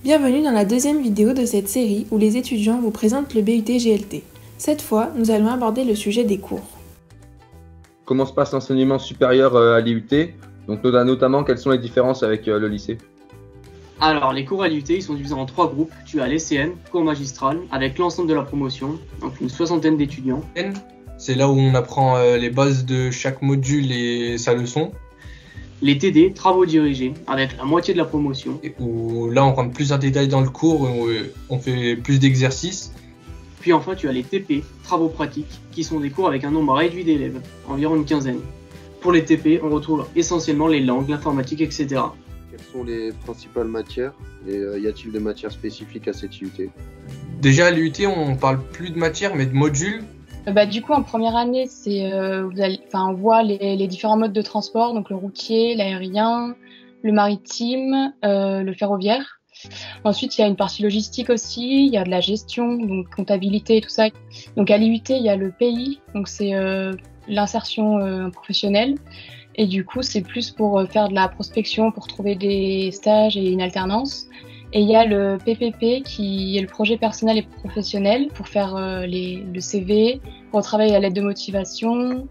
Bienvenue dans la deuxième vidéo de cette série où les étudiants vous présentent le BUT GLT. Cette fois, nous allons aborder le sujet des cours. Comment se passe l'enseignement supérieur à l'IUT? Donc notamment, quelles sont les différences avec le lycée? Alors, les cours à l'IUT, ils sont divisés en 3 groupes. Tu as l'ECN, cours magistral, avec l'ensemble de la promotion, donc une soixantaine d'étudiants. C'est là où on apprend les bases de chaque module et sa leçon. Les TD, travaux dirigés, avec la moitié de la promotion. Où là, on rentre plus en détail dans le cours, où on fait plus d'exercices. Puis enfin, tu as les TP, travaux pratiques, qui sont des cours avec un nombre réduit d'élèves, environ une quinzaine. Pour les TP, on retrouve essentiellement les langues, l'informatique, etc. Quelles sont les principales matières et y a-t-il des matières spécifiques à cette IUT? Déjà à l'IUT, on parle plus de matières, mais de modules. Du coup, en première année, on voit les différents modes de transport, donc le routier, l'aérien, le maritime, le ferroviaire. Ensuite, il y a une partie logistique aussi, il y a de la gestion, donc comptabilité, tout ça. Donc à l'IUT, il y a le PI, donc c'est l'insertion professionnelle. Et du coup, c'est plus pour faire de la prospection, pour trouver des stages et une alternance. Et il y a le PPP qui est le projet personnel et professionnel pour faire le CV, pour travailler à l'aide de motivation,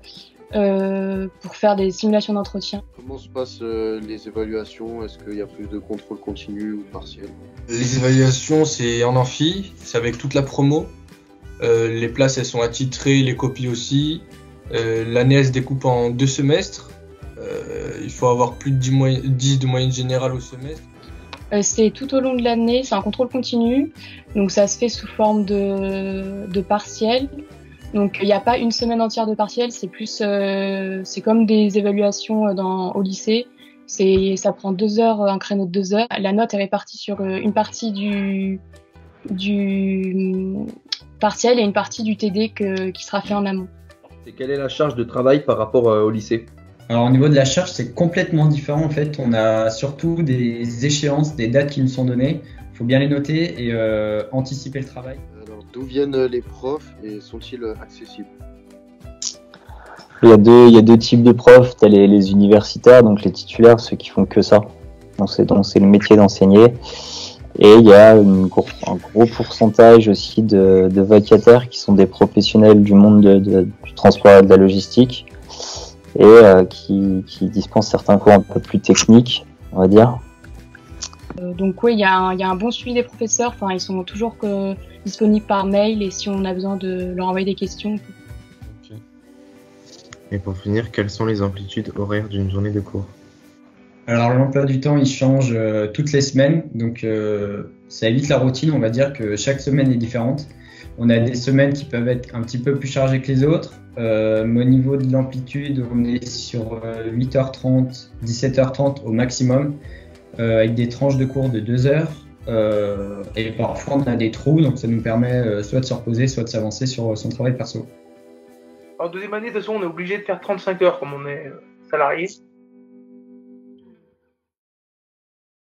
pour faire des simulations d'entretien. Comment se passent les évaluations? Est-ce qu'il y a plus de contrôle continu ou partiel? Les évaluations, c'est en amphi, c'est avec toute la promo. Les places, elles sont attitrées, les copies aussi. L'année, elle se découpe en 2 semestres. Il faut avoir plus de 10 de moyenne générale au semestre. C'est tout au long de l'année, c'est un contrôle continu, donc ça se fait sous forme de partiel. Donc il n'y a pas une semaine entière de partiel, c'est plus, c'est comme des évaluations au lycée. Ça prend 2 heures, un créneau de 2 heures. La note est répartie sur une partie du partiel et une partie du TD qui sera fait en amont. Et quelle est la charge de travail par rapport au lycée? Alors au niveau de la charge, c'est complètement différent en fait. On a surtout des échéances, des dates qui nous sont données. Il faut bien les noter et anticiper le travail. Alors d'où viennent les profs et sont-ils accessibles? Il y a deux types de profs. Tu as les universitaires, donc les titulaires, ceux qui font que ça. Donc c'est le métier d'enseigner. Et il y a un gros pourcentage aussi de vacataires qui sont des professionnels du monde du transport et de la logistique. Et qui dispensent certains cours un peu plus techniques, on va dire. Donc oui, il y a un bon suivi des professeurs. Enfin, ils sont toujours disponibles par mail et si on a besoin de leur envoyer des questions. Okay. Et pour finir, quelles sont les amplitudes horaires d'une journée de cours? Alors l'emploi du temps, il change toutes les semaines, donc ça évite la routine. On va dire que chaque semaine est différente. On a des semaines qui peuvent être un petit peu plus chargées que les autres. Au niveau de l'amplitude, on est sur 8h30, 17h30 au maximum, avec des tranches de cours de 2 heures. Et parfois, on a des trous, donc ça nous permet soit de se reposer, soit de s'avancer sur son travail perso. En deuxième année, de toute façon, on est obligé de faire 35 heures comme on est salarié.